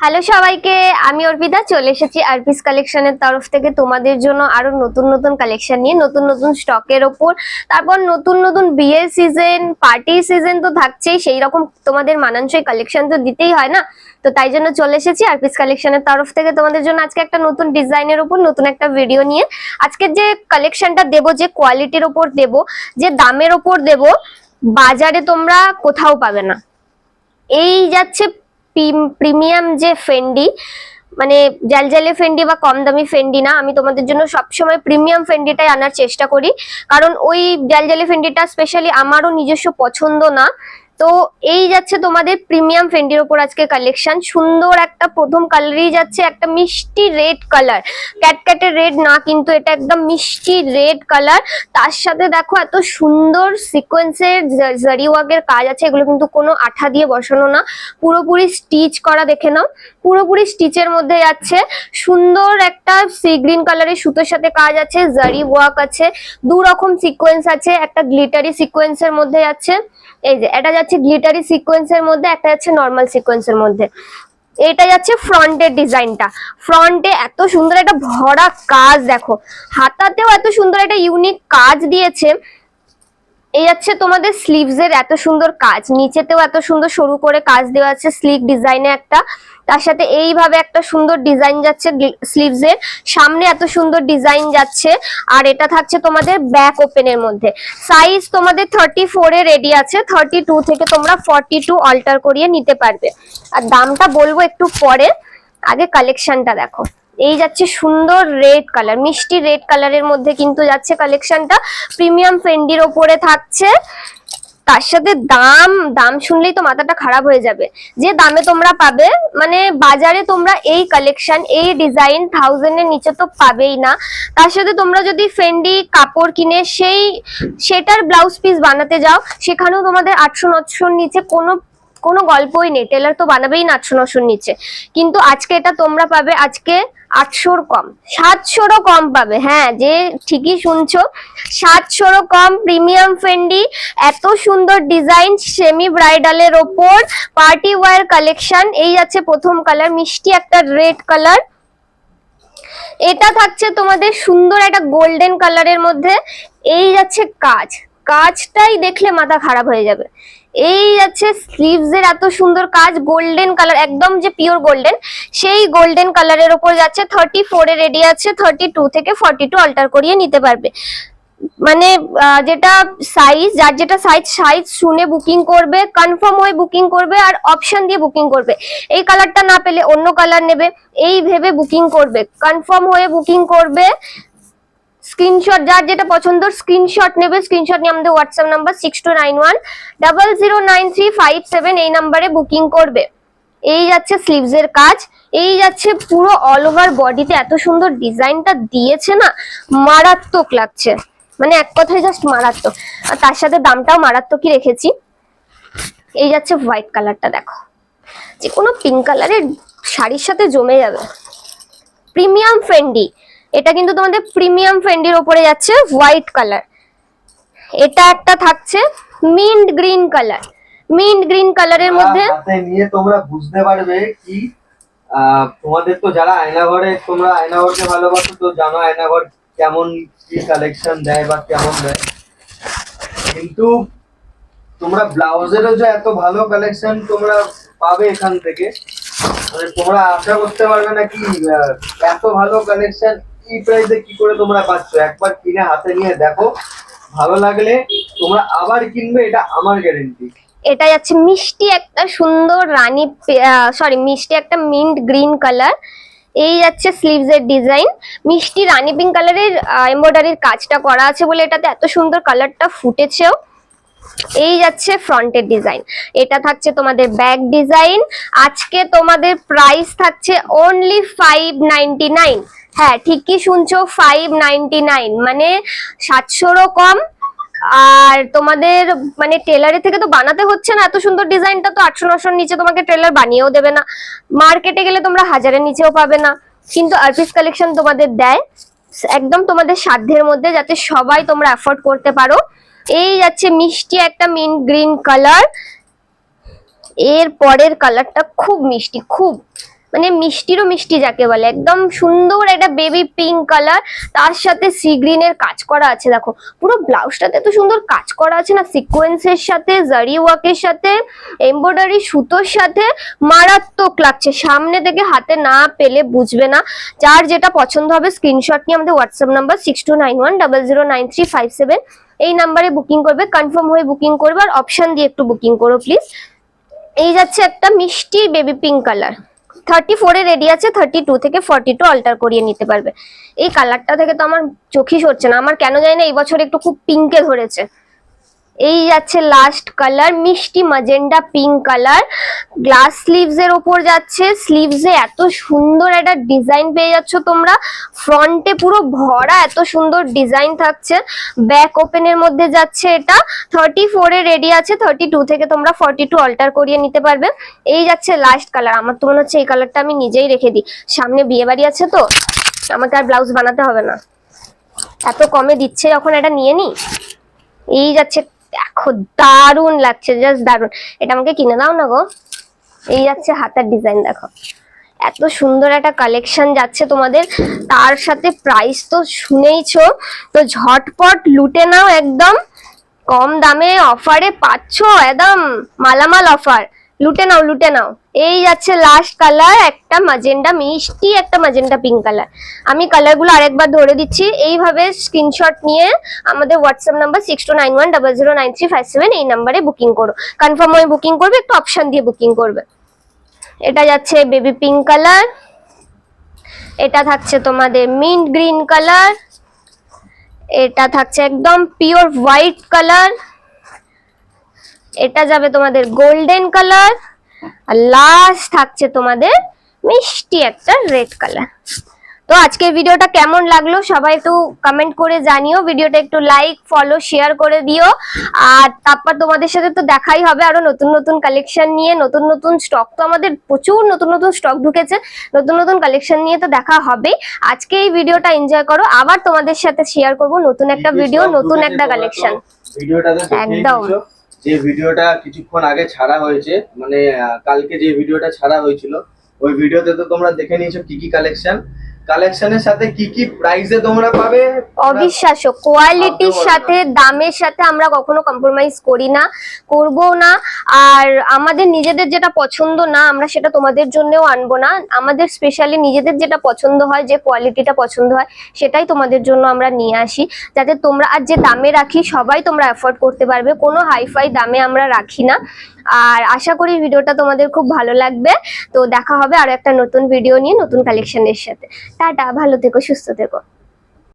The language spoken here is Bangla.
হ্যালো সবাইকে, আমি অর্পিতা চলে এসেছি আরপিস কালেকশনের তরফ থেকে তোমাদের জন্য আরো নতুন নতুন কালেকশন নিয়ে, নতুন নতুন স্টকের ওপর। তারপর নতুন নতুন বিয়ের সিজন, পার্টি সিজন তো থাকছেই, সেই রকম তোমাদের মানানসই কালেকশন তো দিতেই হয় না। তো তাই জন্য চলে এসেছি আরপিস কালেকশনের তরফ থেকে তোমাদের জন্য আজকে একটা নতুন ডিজাইনের উপর নতুন একটা ভিডিও নিয়ে। আজকে যে কালেকশনটা দেবো, যে কোয়ালিটির ওপর দেবো, যে দামের ওপর দেবো, বাজারে তোমরা কোথাও পাবে না। এই যাচ্ছে প্রিমিয়াম যে ফেন্ডি, মানে জালজালে ফেন্ডি বা কম দামি ফেন্ডি না, আমি তোমাদের জন্য সবসময় প্রিমিয়াম ফেন্ডিটাই আনার চেষ্টা করি, কারণ ওই জালজালে ফেন্ডিটা স্পেশালি আমারও নিজস্ব পছন্দ না। তো এই যাচ্ছে তোমাদের প্রিমিয়াম ফেন্ডির ওপর আজকে কালেকশন। সুন্দর একটা প্রথম কালারই যাচ্ছে একটা মিষ্টি রেড কালার, ক্যাটক্যাটের রেড না, কিন্তু এটা একদম মিষ্টি রেড কালার। তার সাথে দেখো এত সুন্দর সিকোয়েন্সের জারি ওয়ার্কের কাজ আছে, এগুলো কিন্তু কোনো আঠা দিয়ে বসানো না, পুরোপুরি স্টিচ করা, দেখে নাও পুরোপুরি স্টিচের মধ্যে যাচ্ছে। সুন্দর একটা সি গ্রিন কালারের সুতোর সাথে কাজ আছে, জারি ওয়ার্ক আছে, দু রকম সিকোয়েন্স আছে, একটা গ্লিটারি সিকোয়েন্সের মধ্যে যাচ্ছে, এই যে এটা যাচ্ছে গ্লিটারি সিকোয়েন্সের মধ্যে, একটা যাচ্ছে নর্মাল সিকোয়েন্সের মধ্যে। এটা যাচ্ছে ফ্রন্টের ডিজাইনটা, ফ্রন্টে এত সুন্দর একটা ভরা কাজ, দেখো হাতাতেও এত সুন্দর একটা ইউনিক কাজ দিয়েছে। এই যাচ্ছে তোমাদের স্লিভস এর এত সুন্দর কাজ, নিচেতেও এত সুন্দর সরু করে কাজ দেওয়া আছে স্লিক ডিজাইনে একটা, তার সাথে এইভাবে একটা সুন্দর ডিজাইন যাচ্ছে স্লিভস এর সামনে, এত সুন্দর ডিজাইন যাচ্ছে। আর এটা থাকছে তোমাদের ব্যাক ওপেনের মধ্যে। সাইজ তোমাদের 34 এ রেডি আছে, 32 থেকে তোমরা 42 অল্টার করিয়ে নিতে পারবে। আর দামটা বলবো একটু পরে, আগে কালেকশনটা দেখো। এই যাচ্ছে সুন্দর রেড কালার, মিষ্টি রেড কালারের মধ্যে কিন্তু যাচ্ছে কালেকশনটা, প্রিমিয়াম ফেন্ডির ওপরে থাকছে। তার সাথে দাম দাম শুনলেই তো মাথাটা খারাপ হয়ে যাবে, যে দামে তোমরা পাবে, মানে বাজারে তোমরা এই কালেকশন এই ডিজাইন 1000 এর নিচে তো পাবেই না। তার সাথে তোমরা যদি ফেন্ডি কাপড় কিনে সেটার ব্লাউজ পিস বানাতে যাও, সেখানেও তোমাদের 800-900 নিচে কোনো কোনো গল্পই নেই, টেলার তো বানাবেই না 800-900 নিচে। কিন্তু আজকে এটা তোমরা পাবে আজকে 800 কম, 700 কম পাবে। হ্যাঁ, যে ঠিকই শুনছো, 700 কম প্রিমিয়াম ফেন্ডি, এত সুন্দর ডিজাইন সেমি ব্রাইডালের ওপর পার্টি ওয়্যার কালেকশন। এই আছে প্রথম কালার, মিষ্টি একটা রেড কালার। এটা থাকছে তোমাদের সুন্দর একটা গোল্ডেন কালারের মধ্যে। এই যাচ্ছে কাজ, কাজটাই দেখলে মাথা খারাপ হয়ে যাবে। এই যাচ্ছে স্লিভস এর এত সুন্দর কাজ, গোল্ডেন কালার, একদম যে পিওর গোল্ডেন, সেই গোল্ডেন কালারের উপর যাচ্ছে। 34 এ রেডি আছে, 32 থেকে 42 অল্টার করিয়ে নিতে পারবে। মানে যেটা সাইজ, যার যেটা সাইজ শুনে বুকিং করবে, কনফার্ম হয়ে বুকিং করবে, আর অপশন দিয়ে বুকিং করবে। এই কালারটা না পেলে অন্য কালার নেবে, এই ভেবে বুকিং করবে, কনফার্ম হয়ে বুকিং করবে। স্ক্রিনশট, যার যেটা পছন্দ স্ক্রিনশট নেবে, স্ক্রিনশট নিয়ে আমাদের হোয়াটসঅ্যাপ নাম্বার 6291009357 এই নাম্বারে বুকিং করবে। এই যাচ্ছে স্লিভস এর কাজ, এই যাচ্ছে পুরো অল ওভার বডিতে এত সুন্দর ডিজাইনটা দিয়েছে না, মারাত্মক লাগছে, মানে এক কথায় জাস্ট মারাত্মক। আর তার সাথে দামটাও মারাত্মকই রেখেছি। এই যাচ্ছে হোয়াইট কালারটা, দেখো যে কোনো পিঙ্ক কালারের শাড়ির সাথে জমে যাবে। প্রিমিয়াম ফেন্ডি, এটা কিন্তু তোমাদের প্রিমিয়াম ফেন্ডির ওপরে যাচ্ছে হোয়াইট কালার। এটা একটা থাকছে mint green colour, mint green কালারের মধ্যে হাতে নিয়ে তোমরা বুঝতে পারবে কি। তোমাদের তো যারা আয়নাঘরে, তোমরা আয়নাঘরকে ভালোবাসো, তো জানো আয়নাঘর কেমন কি কালেকশন দেয় বা কেমন দেয়। কিন্তু তোমরা ব্লাউজেরও যে এত ভালো কালেকশন তোমরা পাবে এখান থেকে, মানে তোমরা আশা করতে পারবে না কি এত ভালো কালেকশন এই প্রাইসে কি করে তোমরা পাচ্ছ। একবার কিনে হাতে নিয়ে দেখো, ভালো লাগলে তোমরা আবার কিনবে, এটা আমার গ্যারেন্টি। এটা যাচ্ছে মিষ্টি একটা সুন্দর রানী, মিষ্টি একটা মিন্ট গ্রিন কালার। এই যাচ্ছে স্লিভস এর ডিজাইন, মিষ্টি রানী পিঙ্ক কালারের এমব্রয়ডারির কাজটা করা আছে বলে এটাতে এত সুন্দর কালারটা ফুটেছেও। এই যাচ্ছে ফ্রন্টের ডিজাইন, এটা থাকছে তোমাদের ব্যাক ডিজাইন। আজকে তোমাদের প্রাইস থাকছে অনলি 599। হ্যাঁ ঠিকই শুনছো, 599, মানে 700 কম। আর তোমাদের মানে টেলারের থেকে তো বানাতে হচ্ছে না, এত সুন্দর ডিজাইনটা তো 800-900 নিচে তোমাকে টেলার বানিয়েও দেবে না, মার্কেটে গেলে তোমরা 1000-এর নিচেও পাবে না। কিন্তু আরপিস কালেকশন তোমাদের দেয় একদম তোমাদের সাধ্যের মধ্যে, যাতে সবাই তোমরা অ্যাফোর্ড করতে পারো। এই যাচ্ছে মিষ্টি একটা মিন্ট গ্রিন কালার। এর পরের কালারটা খুব মিষ্টি, খুব মানে মিষ্টিরও মিষ্টি যাকে বলে, একদম সুন্দর একটা বেবি পিঙ্ক কালার, তার সাথে সি গ্রিনের কাজ করা আছে। দেখো পুরো ব্লাউজটাতে এত সুন্দর কাজ করা আছে না, সিকোয়েন্সের সাথে, জারি ওয়ার্কের সাথে, এমব্রয়ডারি সুতোর সাথে, মারাত্মক লাগছে। সামনে থেকে হাতে না পেলে বুঝবে না। যার যেটা পছন্দ হবে স্ক্রিনশট নিয়ে আমাদের হোয়াটসঅ্যাপ নাম্বার 6291009357 এই নাম্বারে বুকিং করবে, কনফার্ম হয়ে বুকিং করবে, আর অপশন দিয়ে একটু বুকিং করো প্লিজ। এই যাচ্ছে একটা মিষ্টি বেবি পিঙ্ক কালার, 34 এ রেডি আছে, 32 থেকে 42 অল্টার করিয়ে নিতে পারবে। এই কালারটা থেকে তো আমার চোখই সরছে না, আমার কেন জানি না এই বছর একটু খুব পিঙ্কে ধরেছে। এই যাচ্ছে লাস্ট কালার, মিষ্টি magenta pink colour, glass sleeves এর উপর যাচ্ছে। স্লিভসে এত সুন্দর একটা ডিজাইন পেয়ে যাচ্ছ তোমরা, ফ্রন্টে পুরো ভরা এত সুন্দর ডিজাইন থাকছে, ব্যাক ওপেনের মধ্যে যাচ্ছে। এটা 34 এ রেডি আছে, 32 থেকে তোমরা 42 অল্টার করিয়ে নিতে পারবে। এই যাচ্ছে লাস্ট কালার, আমার তো মনে হচ্ছে এই কালারটা আমি নিজেই রেখে দিই, সামনে বিয়ে বাড়ি আছে তো আমাকে আর ব্লাউজ বানাতে হবে না, এত কমে দিচ্ছে যখন এটা নিয়ে নি। এই যাচ্ছে, দেখো দারুণ লাগছে, জাস্ট দারুণ, এটা আমাকে কিনে দাও না গো। এই যাচ্ছে হাতার ডিজাইন, দেখো এত সুন্দর একটা কালেকশন যাচ্ছে তোমাদের, তার সাথে প্রাইস তো শুনেইছো, তো ঝটপট লুটে নাও, একদম কম দামে অফারে পাচ্ছ, একদম মালামাল অফার, লুটে নাও লুটে নাও। এই যাচ্ছে লাস্ট কালার, একটা ম্যাজেন্ডা, মিষ্টি একটা ম্যাজেন্ডা পিঙ্ক কালার। আমি কালারগুলো আরেকবার ধরে দিচ্ছি, এইভাবে স্ক্রিনশট নিয়ে আমাদের হোয়াটসঅ্যাপ নাম্বার 6291009357 এই নাম্বারে বুকিং করো, কনফার্ম হয়ে বুকিং করবে, একটু অপশন দিয়ে বুকিং করবে। এটা যাচ্ছে বেবি পিঙ্ক কালার, এটা থাকছে তোমাদের মিন্ট গ্রিন কালার, এটা থাকছে একদম পিওর হোয়াইট কালার, এটা যাবে তোমাদের গোল্ডেন কালার, আর লাস্ট থাকছে তোমাদের মিষ্টি একটা রেড কালার। তো আজকের ভিডিওটা কেমন লাগলো সবাই একটু কমেন্ট করে জানিও, ভিডিওটা একটু লাইক ফলো শেয়ার করে দিও। আর তারপর তোমাদের সাথে তো দেখাই হবে আরো নতুন নতুন কালেকশন নিয়ে, নতুন নতুন স্টক, তো আমাদের প্রচুর নতুন নতুন স্টক ঢুকেছে, নতুন নতুন কালেকশন নিয়ে তো দেখা হবে। আজকে এই ভিডিওটা এনজয় করো, আবার তোমাদের সাথে শেয়ার করব নতুন একটা ভিডিও, নতুন একটা কালেকশন। ভিডিওটাতে একদম যে ভিডিওটা কিছুক্ষণ আগে ছাড়া হয়েছে, মানে কালকে যে ভিডিওটা ছাড়া হয়েছিল, ওই ভিডিওতে তো তোমরা দেখে নিয়েছো কি কি কালেকশনের সাথে কি কি প্রাইসে তোমরা পাবে। অবিশ্বাস্য কোয়ালিটির সাথে, দামের সাথে আমরা কখনো কম্প্রোমাইজ করি না, করব না। আর আমাদের নিজেদের যেটা পছন্দ না আমরা সেটা তোমাদের জন্যও আনবো না, আমাদের স্পেশালি নিজেদের যেটা পছন্দ হয়, যে কোয়ালিটিটা পছন্দ হয় সেটাই তোমাদের জন্য আমরা নিয়ে আসি, যাতে তোমরা, আর যে দামে রাখি সবাই তোমরা অ্যাফোর্ড করতে পারবে, কোনো হাইফাই দামে আমরা রাখি না। আর আশা করি ভিডিওটা তোমাদের খুব ভালো লাগবে। তো দেখা হবে আরো একটা নতুন ভিডিও নিয়ে, নতুন কালেকশনের সাথে। টাটা, ভালো থেকো, সুস্থ থেকো।